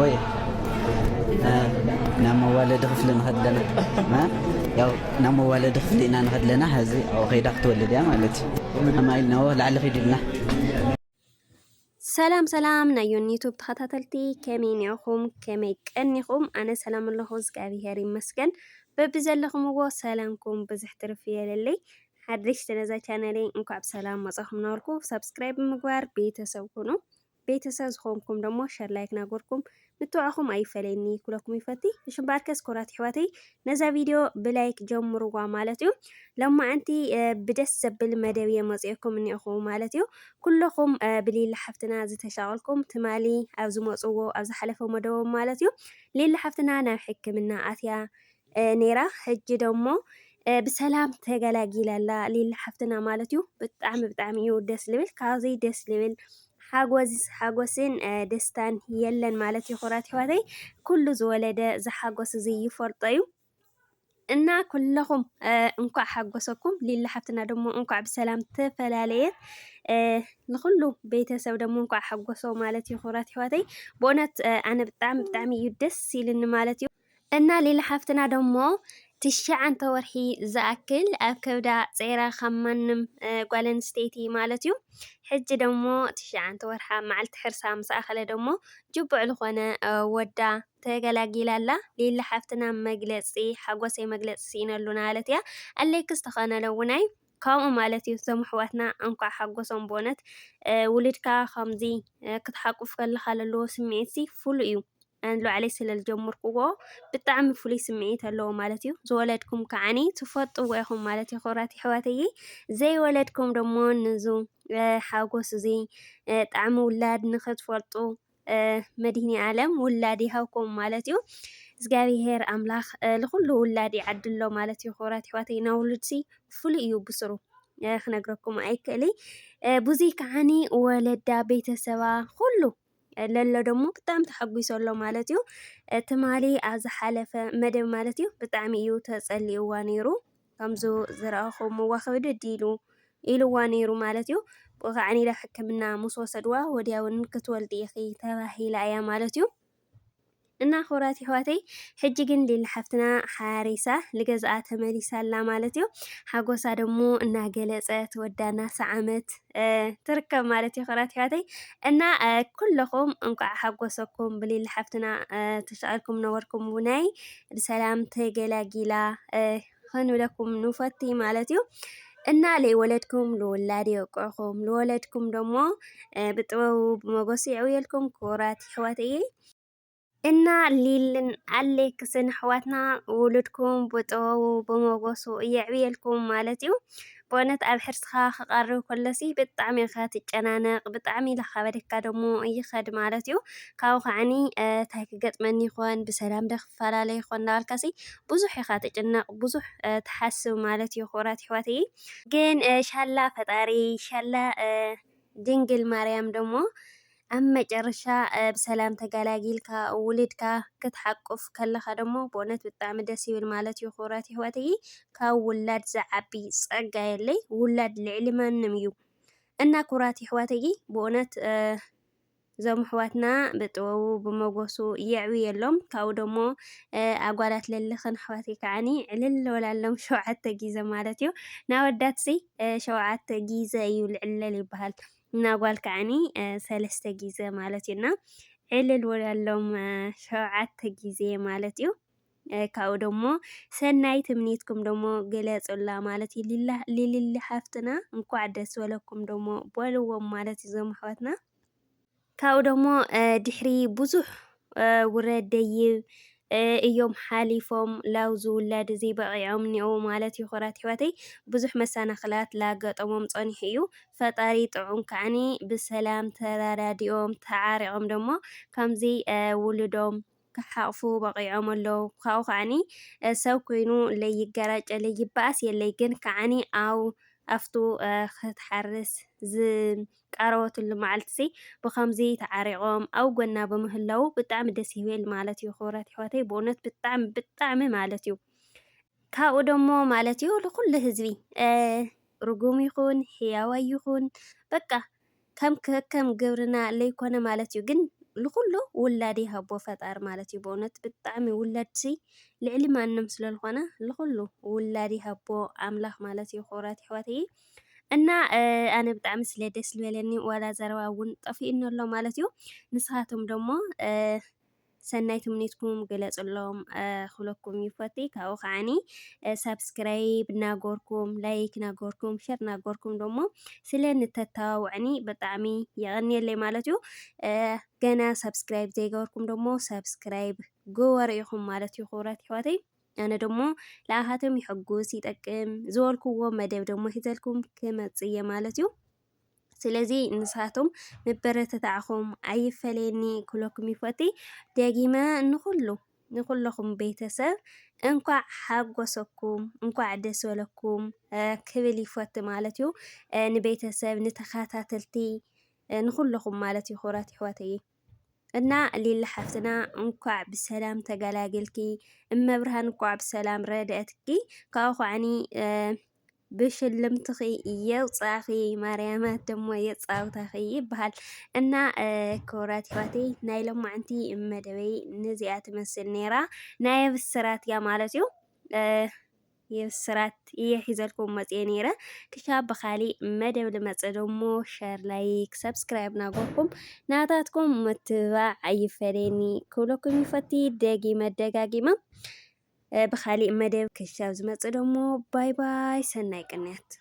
ወይ ናብ መዋለዲ ክፍሊ ንኸድ ለና ያው ናብ መዋለዲ ክፍሊ ኢና ንኸድ ለና ሕዚ ኣብኡ ከይዳ ክትወልድ እያ ማለት እዩ ኣማኢል ናዎ ላዕሊ ኸይድ ኢልና ሰላም ሰላም ናይ ዮን ዩቱብ ተኸታተልቲ ከመይ ኒዕኹም ከመይ ቀኒኹም ኣነ ሰላም ኣለኹ እግዚኣብሔር ይመስገን በቢ ዘለኹምዎ ሰላምኩም ብዙሕ ትርፍ የለለይ ሓድሽ ነዛ ቻነለይ እንኳዕ ብሰላም መጻኹም ነበርኩ ሰብስክራይብ ምግባር ቤተሰብ ሁኑ ቤተሰብ ዝኾንኩም ደሞ ሸር ላይክ ናገርኩም ምትውዓኹም ኣይፈለኒ ኩለኩም ይፈቲ ሽምባርከስ ኮራት ሕዋተይ ነዛ ቪድዮ ብላይክ ጀምሩዋ ማለት እዩ ለማዓንቲ ብደስ ዘብል መደብ የመጽእኩም እኒኹ ማለት እዩ ኩለኹም ብሊላ ሓፍትና ዝተሻغልኩም ትማሊ ኣብ ዝመጽዎ ኣብ ዝሓለፈ መደብ ማለት እዩ ሊላ ሓፍትና ናብ ሕክምና ኣትያ ኔራ ሕጂ ደሞ ብሰላም ተገላጊላላ ሊላ ሓፍትና ማለት እዩ ብጣዕሚ እዩ ደስ ልብል ካዚ ደስ ልብል ሓጎስን ደስታን የለን ማለት ይኹራት ሕዋተይ ኩሉ ዝወለደ ዝሓጎስ እዚ ይፈልጦ እዩ እና ኩለኹም እንኳዕ ሓጎሰኩም ሊላ ሓፍትና ደሞ እንኳዕ ብሰላም ተፈላለየት ንኹሉ ቤተሰብ ደሞ እንኳዕ ሓጎሶ ማለት ይኹራት ሕዋተይ ብእውነት ኣነ ብጣዕሚ እዩ ደስ ይልኒ ማለት እዩ እና ሊላ ሓፍትና ደሞ ትሽዓንተ ወርሒ ዝኣክል ኣብ ከብዳ ጼራ ካብ ማንም ጓል ኣንስተይቲ ማለት እዩ ሕጂ ደሞ ትሽዓንተ ወርሓ መዓልቲ ሕርሳ ምስ ኣኸለ ደሞ ጅቡዕ ዝኾነ ወዳ ተገላጊላላ ሊላ ሓፍትና መግለፂ ሓጎሰይ መግለፂ ሲኢነሉ ማለት እያ ኣለይክስ ተኸነለ ውናይ ከምኡ ማለት እዩ እዞም ኣሕዋትና እንኳዕ ሓጎሶም ብእውነት ውልድካ ከምዚ ክትሓቁፍ ከለኻ ዘለዎ ስምዒት ፍሉይ እዩ ላዕለይ ስለ ዝጀመርክዎ ብጣዕሚ ፍሉይ ስምዒት ኣለዎ ማለት እዩ ዝወለድኩም ከዓኒ ትፈልጥዎ ኢኹም ማለት እዩ ኹራት ኣሕዋተይ ዘይወለድኩም ደሞ ንዙ ሓጎስ እዚ ጣዕሚ ውላድ ንኽትፈልጡ መድህኒ ዓለም ውላድ ይሃብኩም ማለት እዩ እግዚኣብሔር ኣምላኽ ለኹሉ ውላድ ይዓድሎ ማለት እዩ ኹራት ኣሕዋተይ ና ውሉድሲ ፍሉይ እዩ ብስሩ ክነግረኩም ኣይክእሊ ብዙይ ከዓኒ ወለዳ ቤተሰባ ኩሉ ለሎ ደሞ ብጣዕሚ ተሓጒሶ ኣሎ ማለት እዩ ትማሊ ኣብ ዝሓለፈ መደብ ማለት እዩ ብጣዕሚ እዩ ተጸሊእዋ ነይሩ ከምዙ ዝረአኹምዋ ክብድድ ኢሉዋ ነይሩ ማለት እዩ ብኸዓኒ ላ ሕክምና ምስ ወሰድዋ ወዲያውን ክትወልዲ ኢኺ ተባሂላ እያ ማለት እዩ እና ኹራት ኣሕዋተይ ሕጂ ግን ሊላ ሓፍትና ሓሪሳ ልገዝኣ ተመሊሳላ ማለት እዩ ሓጎሳ ደሞ እናገለጸት ወዳና ሰዓመት ትርከብ ማለት እዩ ኹራት ኣሕዋተይ እና ኩለኹም እንኳዕ ሓጎሰኩም ብሊላ ሓፍትና ተሻዕልኩም ነበርኩም ውናይ ብሰላም ተገላጊላ ክንብለኩም ንፈቲ ማለት እዩ እና ለይወለድኩም ልውላድ የውቅዕኹም ልወለድኩም ደሞ ብጥበቡ ብመጎሲ ይዕብየልኩም ኹራት ኣሕዋተይ እና ሊልን ኣለክስን ኣሕዋትና ውሉድኩም ብጥበቡ ብመጎሱ የዕብየልኩም ማለት እዩ ብእውነት ኣብ ሕርስኻ ክቐርብ ከሎሲ ብጣዕሚ ኢኻ ትጨናነቕ ብጣዕሚ ለኻበደካ ደሞ ይኸድ ማለት እዩ ካብኡ ከዓኒ እንታይ ክገጥመኒ ይኾን ብሰላም ደ ክፈላለ ይኾን እናበልካሲ ብዙሕ ኢኻ ትጭነቕ ብዙሕ ትሓስብ ማለት እዩ ኹራት ኣሕዋተይ ግን ሻላ ፈጣሪ ሻላ ድንግል ማርያም ደሞ ኣብ መጨረሻ ብሰላም ተገላጊልካ ውልድካ ክትሓቁፍ ከለኻ ደሞ ብእውነት ብጣዕሚ ደስ ይብል ማለት እዩ ኹራት ኣሕዋተይ ካብ ውላድ ዝዓቢ ጸጋ የለይ ውላድ ልዕሊ ማንም እዩ እና ኹራት ኣሕዋተይ ብእውነት እዞም ኣሕዋትና ብጥበቡ ብመጎሱ የዕብየሎም ካብኡ ደሞ ኣጓላት ለልኽን ኣሕዋተይ ከዓኒ ዕልል ወላሎም 7 ጊዜ ማለት እዩ ናወዳትሲ 7 ጊዜ እዩ ልዕለል ይበሃል ናጓል ከዓኒ 3 ጊዜ ማለት እዩና ዕልል ወላሎም 7 ጊዜ ማለት እዩ ካብኡ ደሞ ሰናይ ትምኒትኩም ደሞ ገለጹላ ማለት እዩ ሊላ ሓፍትና እንኳዕ ደስ ወለኩም ደሞ በልዎም ማለት እዩ እዞም ኣሕዋትና ካብኡ ደሞ ድሕሪ ብዙሕ ውረድ ደይብ እዮም ሓሊፎም ላውዚ ውላድ እዚ በቂዖም እኒአው ማለት እዩ ኹራት ኣሕዋተይ ብዙሕ መሰናኽላት ላገጠሞም ጸኒሑ እዩ ፈጣሪ ጥዑም ከዓኒ ብሰላም ተራዳዲኦም ተዓሪቖም ደሞ ከምዚ ውልዶም ክሓቕፉ በቂዖም ኣለዉ ካብኡ ከዓኒ ሰብ ኮይኑ ለይገራጨ ለይበኣስ የለይ ግን ከዓኒ ኣፍቱ ክትሓርስ ዝቃረበትሉ መዓልቲ ብኸምዚ ተዓሪቖም ኣብ ጎና ብምህላው ብጣዕሚ ደስ ይብል ማለት እዩ ኹራት ኣሕዋተይ ብእውነት ብጣዕሚ ማለት እዩ ካብኡ ደሞ ማለት እዩ ለኹሉ ህዝቢ ርጉም ይኹን ሕያዋይ ይኹን በቃ ከም ግብርና ለይኮነ ማለት እዩ ግን لكل ولادي هبو فتار مالتي بونت بتعمي ولادسي لعلي ما نم سلالخنا لكل ولادي هبو أملاخ مالتي خوراتي حواتي أنا بتعمل سلادة سلبلني ولا زرواون طفي إنه الله مالتيو نسخاتهم دمو سنايتم نيتكم قلت اللهم خلقكم يفتي كاو خاني سبسكرايب ناغوركم لايك ناغوركم شير ناغوركم دمو سلين تتاوعني بطعمي يغني اللي مالتيو جنا سبسكرايب زي غوركم دمو سبسكرايب جوار يخم مالتيو خورات حواتي أنا دمو لا هاتم يحجوس يتأكم زوركم مدب دمو هزلكم كما تصيّ مالتيو سلازي نساتهم مبرتتعخم أيفليني كلكم يفتي دايما نخلهم بيتسب انقع حقوسكم انقع عدسولكم كبلي فوت مالتيو نبيتسب نتخاتاتلتي نخلهم مالتي خوراتي حواتي እና اللي حفتنا انقع بسلام تقلاقلكي اما برهان انقع بسلام ردأتكي كاوخعني بشلمتخي يوصاخي مريمات دمو يصاوتاخي يبحال እና كورات فاتي نايلم معنتي مدبي نزيات مسل نيرا نايب السرات يا مالتيو يسرات يحيزلكم مزينيرة كشاب بخالي مدب لمصدمو شير لايك سبسكرايب ناغوكم ناتاتكم متباع اي فريني كلكم يفتي داقيمة بخالي مدب كشاب زمصدمو باي باي سناي قنات